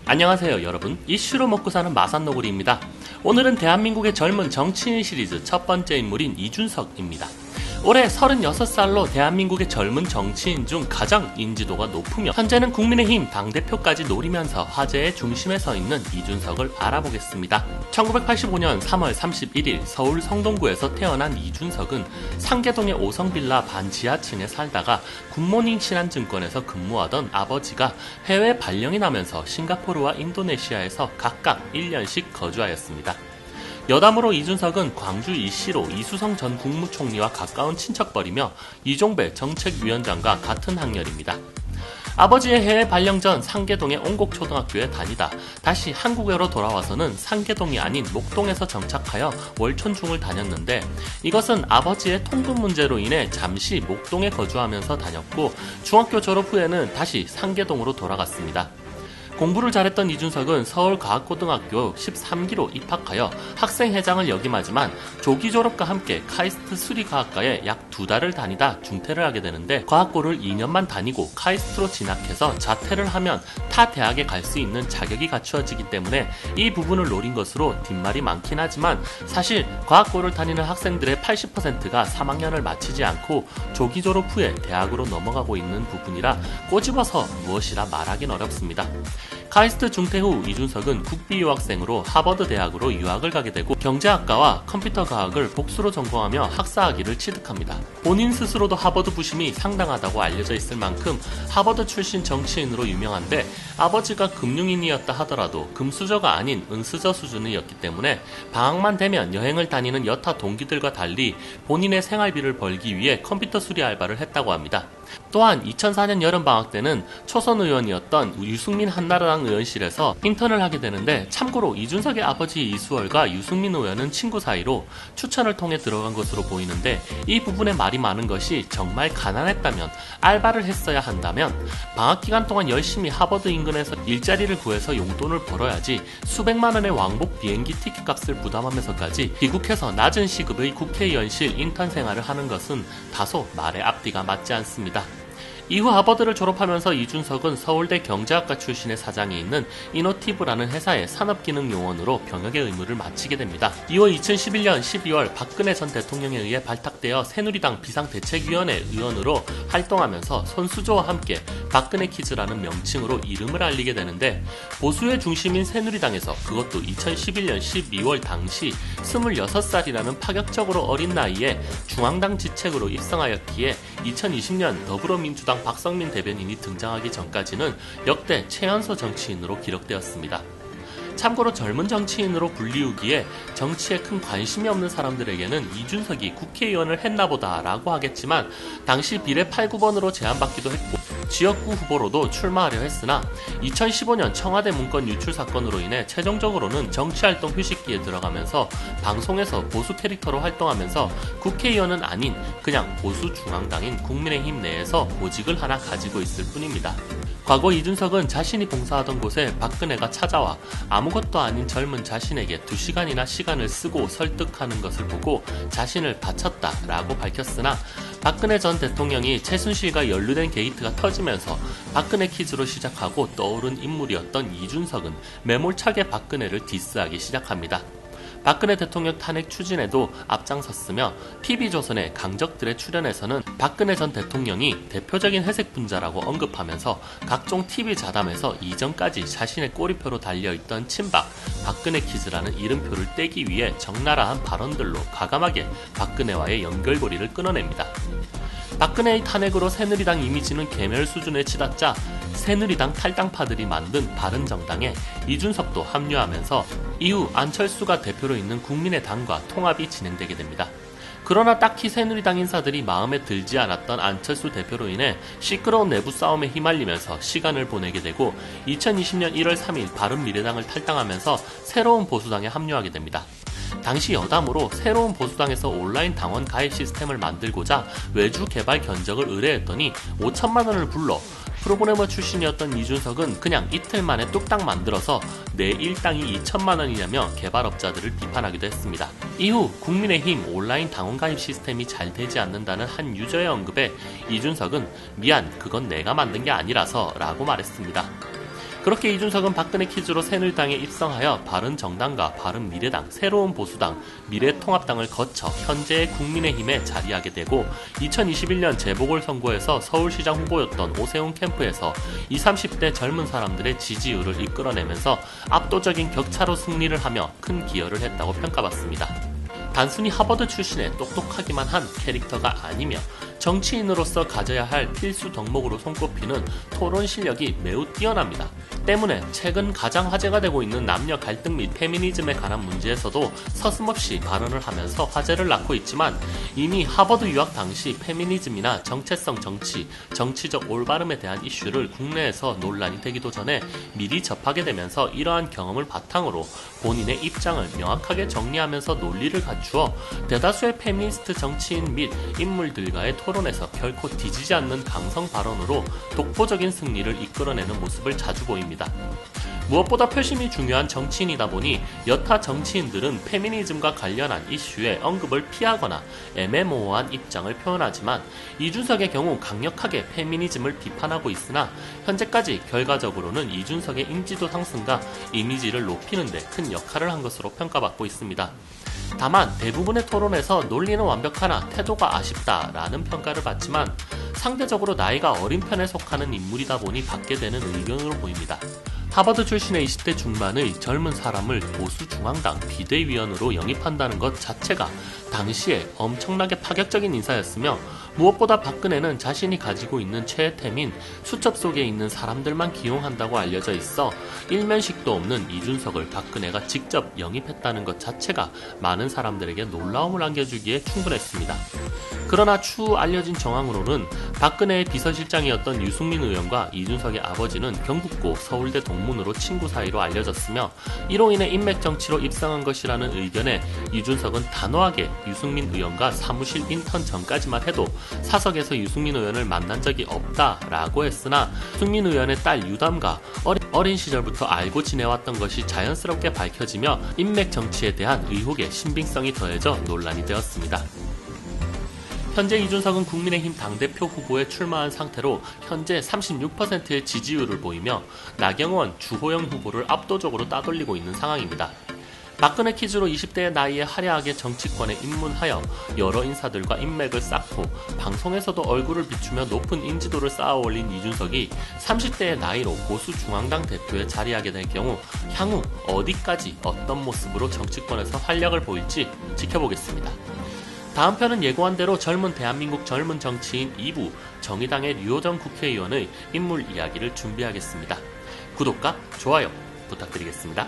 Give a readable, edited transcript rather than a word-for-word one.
안녕하세요 여러분, 이슈로 먹고 사는 마산노구리입니다. 오늘은 대한민국의 젊은 정치인 시리즈 첫 번째 인물인 이준석입니다. 올해 36살로 대한민국의 젊은 정치인 중 가장 인지도가 높으며 현재는 국민의힘 당대표까지 노리면서 화제의 중심에 서 있는 이준석을 알아보겠습니다. 1985년 3월 31일 서울 성동구에서 태어난 이준석은 상계동의 5성 빌라 반지하층에 살다가 굿모닝 신한증권에서 근무하던 아버지가 해외 발령이 나면서 싱가포르와 인도네시아에서 각각 1년씩 거주하였습니다. 여담으로 이준석은 광주 이시로 이수성 전 국무총리와 가까운 친척벌이며 이종배 정책위원장과 같은 학년입니다. 아버지의 해외 발령 전 상계동의 옹곡초등학교에 다니다 다시 한국으로 돌아와서는 상계동이 아닌 목동에서 정착하여 월촌중을 다녔는데, 이것은 아버지의 통금 문제로 인해 잠시 목동에 거주하면서 다녔고 중학교 졸업 후에는 다시 상계동으로 돌아갔습니다. 공부를 잘했던 이준석은 서울과학고등학교 13기로 입학하여 학생회장을 역임하지만 조기 졸업과 함께 카이스트 수리과학과에 약 2달을 다니다 중퇴를 하게 되는데, 과학고를 2년만 다니고 카이스트로 진학해서 자퇴를 하면 타 대학에 갈 수 있는 자격이 갖추어지기 때문에 이 부분을 노린 것으로 뒷말이 많긴 하지만, 사실 과학고를 다니는 학생들의 80%가 3학년을 마치지 않고 조기 졸업 후에 대학으로 넘어가고 있는 부분이라 꼬집어서 무엇이라 말하긴 어렵습니다. 카이스트 중퇴 후 이준석은 국비 유학생으로 하버드 대학으로 유학을 가게 되고 경제학과와 컴퓨터과학을 복수로 전공하며 학사학위를 취득합니다. 본인 스스로도 하버드 부심이 상당하다고 알려져 있을 만큼 하버드 출신 정치인으로 유명한데, 아버지가 금융인이었다 하더라도 금수저가 아닌 은수저 수준이었기 때문에 방학만 되면 여행을 다니는 여타 동기들과 달리 본인의 생활비를 벌기 위해 컴퓨터 수리 알바를 했다고 합니다. 또한 2004년 여름방학 때는 초선 의원이었던 유승민 한나라당 의원실에서 인턴을 하게 되는데, 참고로 이준석의 아버지 이수월과 유승민 의원은 친구 사이로 추천을 통해 들어간 것으로 보이는데, 이 부분에 말이 많은 것이 정말 가난했다면, 알바를 했어야 한다면 방학 기간 동안 열심히 하버드 인근에서 일자리를 구해서 용돈을 벌어야지 수백만원의 왕복 비행기 티켓 값을 부담하면서까지 귀국해서 낮은 시급의 국회의원실 인턴 생활을 하는 것은 다소 말의 앞뒤가 맞지 않습니다. 이후 하버드를 졸업하면서 이준석은 서울대 경제학과 출신의 사장이 있는 이노티브라는 회사의 산업기능요원으로 병역의 의무를 마치게 됩니다. 이후 2011년 12월 박근혜 전 대통령에 의해 발탁되어 새누리당 비상대책위원회 의원으로 활동하면서 손수조와 함께 박근혜 키즈라는 명칭으로 이름을 알리게 되는데, 보수의 중심인 새누리당에서 그것도 2011년 12월 당시 26살이라는 파격적으로 어린 나이에 중앙당 지책으로 입성하였기에 2020년 더불어민주당 박성민 대변인이 등장하기 전까지는 역대 최연소 정치인으로 기록되었습니다. 참고로 젊은 정치인으로 불리우기에 정치에 큰 관심이 없는 사람들에게는 이준석이 국회의원을 했나보다 라고 하겠지만, 당시 비례 8, 9번으로 제안받기도 했고 지역구 후보로도 출마하려 했으나 2015년 청와대 문건 유출 사건으로 인해 최종적으로는 정치활동 휴식기에 들어가면서 방송에서 보수 캐릭터로 활동하면서 국회의원은 아닌 그냥 보수 중앙당인 국민의힘 내에서 보직을 하나 가지고 있을 뿐입니다. 과거 이준석은 자신이 봉사하던 곳에 박근혜가 찾아와 아무것도 아닌 젊은 자신에게 2시간이나 시간을 쓰고 설득하는 것을 보고 자신을 바쳤다라고 밝혔으나, 박근혜 전 대통령이 최순실과 연루된 게이트가 터지면서 박근혜 키즈로 시작하고 떠오른 인물이었던 이준석은 매몰차게 박근혜를 디스하기 시작합니다. 박근혜 대통령 탄핵 추진에도 앞장섰으며 TV조선의 강적들의 출연에서는 박근혜 전 대통령이 대표적인 회색 분자라고 언급하면서 각종 TV 자담에서 이전까지 자신의 꼬리표로 달려있던 친박 박근혜 키즈라는 이름표를 떼기 위해 적나라한 발언들로 과감하게 박근혜와의 연결고리를 끊어냅니다. 박근혜의 탄핵으로 새누리당 이미지는 괴멸 수준에 치닫자 새누리당 탈당파들이 만든 바른정당에 이준석도 합류하면서 이후 안철수가 대표로 있는 국민의당과 통합이 진행되게 됩니다. 그러나 딱히 새누리당 인사들이 마음에 들지 않았던 안철수 대표로 인해 시끄러운 내부 싸움에 휘말리면서 시간을 보내게 되고 2020년 1월 3일 바른미래당을 탈당하면서 새로운 보수당에 합류하게 됩니다. 당시 여담으로 새로운 보수당에서 온라인 당원 가입 시스템을 만들고자 외주 개발 견적을 의뢰했더니 5천만 원을 불러 프로그래머 출신이었던 이준석은 그냥 이틀 만에 뚝딱 만들어서 내 일당이 2천만 원이냐며 개발업자들을 비판하기도 했습니다. 이후 국민의힘 온라인 당원 가입 시스템이 잘 되지 않는다는 한 유저의 언급에 이준석은 미안, 그건 내가 만든 게 아니라서 라고 말했습니다. 그렇게 이준석은 박근혜 퀴즈로 새누리당에 입성하여 바른정당과 바른미래당, 새로운보수당, 미래통합당을 거쳐 현재의 국민의힘에 자리하게 되고 2021년 재보궐선거에서 서울시장 후보였던 오세훈 캠프에서 20, 30대 젊은 사람들의 지지율을 이끌어내면서 압도적인 격차로 승리를 하며 큰 기여를 했다고 평가받습니다. 단순히 하버드 출신의 똑똑하기만 한 캐릭터가 아니며 정치인으로서 가져야 할 필수 덕목으로 손꼽히는 토론 실력이 매우 뛰어납니다. 때문에 최근 가장 화제가 되고 있는 남녀 갈등 및 페미니즘에 관한 문제에서도 서슴없이 발언을 하면서 화제를 낳고 있지만 이미 하버드 유학 당시 페미니즘이나 정체성 정치, 정치적 올바름에 대한 이슈를 국내에서 논란이 되기도 전에 미리 접하게 되면서 이러한 경험을 바탕으로 본인의 입장을 명확하게 정리하면서 논리를 갖추어 대다수의 페미니스트 정치인 및 인물들과의 토론에서 결코 뒤지지 않는 강성 발언으로 독보적인 승리를 이끌어내는 모습을 자주 보입니다. 무엇보다 표심이 중요한 정치인이다 보니 여타 정치인들은 페미니즘과 관련한 이슈에 언급을 피하거나 애매모호한 입장을 표현하지만 이준석의 경우 강력하게 페미니즘을 비판하고 있으나 현재까지 결과적으로는 이준석의 인지도 상승과 이미지를 높이는 데 큰 역할을 한 것으로 평가받고 있습니다. 다만 대부분의 토론에서 논리는 완벽하나 태도가 아쉽다라는 평가를 받지만 상대적으로 나이가 어린 편에 속하는 인물이다 보니 받게 되는 의견으로 보입니다. 하버드 출신의 20대 중반의 젊은 사람을 보수 중앙당 비대위원으로 영입한다는 것 자체가 당시에 엄청나게 파격적인 인사였으며 무엇보다 박근혜는 자신이 가지고 있는 최애템인 수첩 속에 있는 사람들만 기용한다고 알려져 있어 일면식도 없는 이준석을 박근혜가 직접 영입했다는 것 자체가 많은 사람들에게 놀라움을 안겨주기에 충분했습니다. 그러나 추후 알려진 정황으로는 박근혜의 비서실장이었던 유승민 의원과 이준석의 아버지는 경북고 서울대 동문으로 친구 사이로 알려졌으며 이로 인해 인맥 정치로 입성한 것이라는 의견에 이준석은 단호하게 유승민 의원과 사무실 인턴 전까지만 해도 사석에서 유승민 의원을 만난 적이 없다라고 했으나 유승민 의원의 딸 유담과 어린 시절부터 알고 지내왔던 것이 자연스럽게 밝혀지며 인맥 정치에 대한 의혹의 신빙성이 더해져 논란이 되었습니다. 현재 이준석은 국민의힘 당대표 후보에 출마한 상태로 현재 36%의 지지율을 보이며 나경원, 주호영 후보를 압도적으로 따돌리고 있는 상황입니다. 박근혜 퀴즈로 20대의 나이에 화려하게 정치권에 입문하여 여러 인사들과 인맥을 쌓고 방송에서도 얼굴을 비추며 높은 인지도를 쌓아올린 이준석이 30대의 나이로 보수 중앙당 대표에 자리하게 될 경우 향후 어디까지 어떤 모습으로 정치권에서 활약을 보일지 지켜보겠습니다. 다음 편은 예고한 대로 젊은 대한민국 젊은 정치인 2부 정의당의 류호정 국회의원의 인물 이야기를 준비하겠습니다. 구독과 좋아요 부탁드리겠습니다.